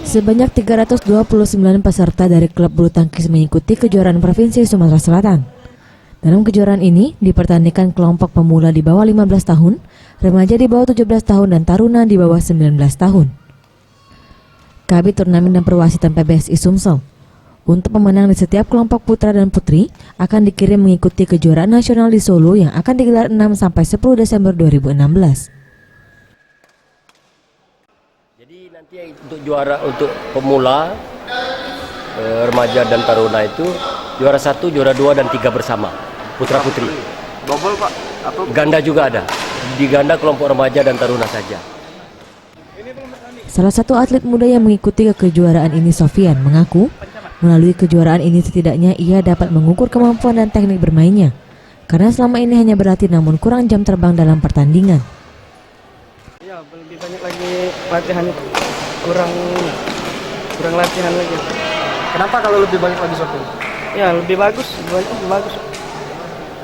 Sebanyak 329 peserta dari klub bulu tangkis mengikuti kejuaraan Provinsi Sumatera Selatan. Dalam kejuaraan ini dipertandingkan kelompok pemula di bawah 15 tahun, remaja di bawah 17 tahun dan taruna di bawah 19 tahun. Kabit Turnamen dan Perwasitan PBSI Sumsel. Untuk pemenang di setiap kelompok putra dan putri akan dikirim mengikuti kejuaraan nasional di Solo yang akan digelar 6-10 Desember 2016. Jadi nanti untuk juara untuk pemula, remaja dan taruna itu juara 1, juara 2 dan 3 bersama, putra putri. Double Pak? Atau ganda juga ada. Di ganda kelompok remaja dan taruna saja. Salah satu atlet muda yang mengikuti kejuaraan ini, Sofian, mengaku melalui kejuaraan ini setidaknya ia dapat mengukur kemampuan dan teknik bermainnya. Karena selama ini hanya berlatih namun kurang jam terbang dalam pertandingan. ya lebih banyak lagi latihannya, kurang latihan lagi. Kenapa kalau lebih banyak lagi Sofian? Ya lebih bagus, lebih bagus.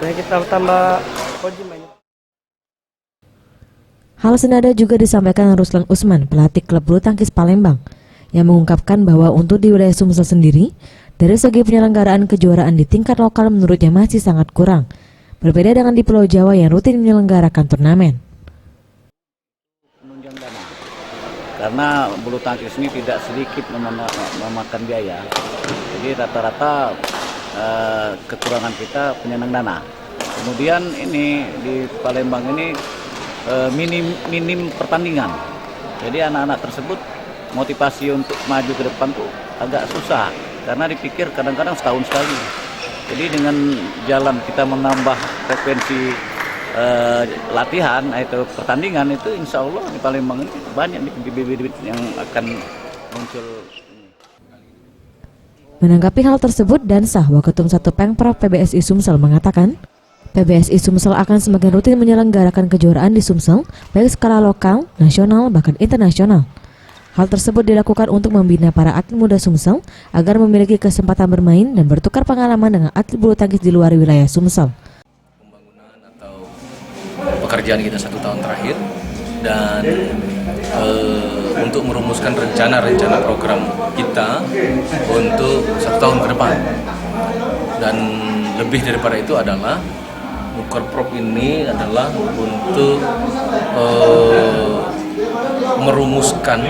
Kayak kita tambah koji mainnya. Hal senada juga disampaikan Ruslan Usman, pelatih klub bulu tangkis Palembang, yang mengungkapkan bahwa untuk di wilayah Sumsel sendiri, dari segi penyelenggaraan kejuaraan di tingkat lokal menurutnya masih sangat kurang, berbeda dengan di Pulau Jawa yang rutin menyelenggarakan turnamen. Menunjang dana, karena bulu tangkis ini tidak sedikit memakan biaya, jadi rata-rata kekurangan kita penyandang dana. Kemudian ini di Palembang ini minim pertandingan, jadi anak-anak tersebut motivasi untuk maju ke depan tuh agak susah karena dipikir kadang-kadang setahun sekali. Jadi dengan jalan kita menambah frekuensi latihan atau pertandingan itu, insya Allah di Palembang ini banyak bibit-bibit yang akan muncul. Menanggapi hal tersebut, Dansah, Waketum 1 Pengprov PBSI Sumsel mengatakan, PBSI Sumsel akan semakin rutin menyelenggarakan kejuaraan di Sumsel, baik skala lokal, nasional, bahkan internasional. Hal tersebut dilakukan untuk membina para atlet muda Sumsel agar memiliki kesempatan bermain dan bertukar pengalaman dengan atlet bulu tangkis di luar wilayah Sumsel. Pembangunan atau pekerjaan kita 1 tahun terakhir, dan untuk merumuskan rencana program kita untuk 1 tahun ke depan. Dan lebih daripada itu adalah Mukerprop ini adalah untuk merumuskan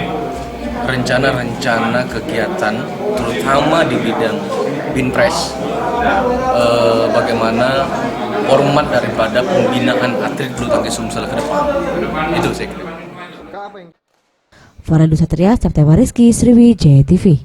rencana-rencana kegiatan terutama di bidang Binpres, bagaimana format daripada pembinaan atlet bulu tangkis Sumsel ke depan. Itu saya kira. Faradu Satria, September Rizky, Sriwijaya TV.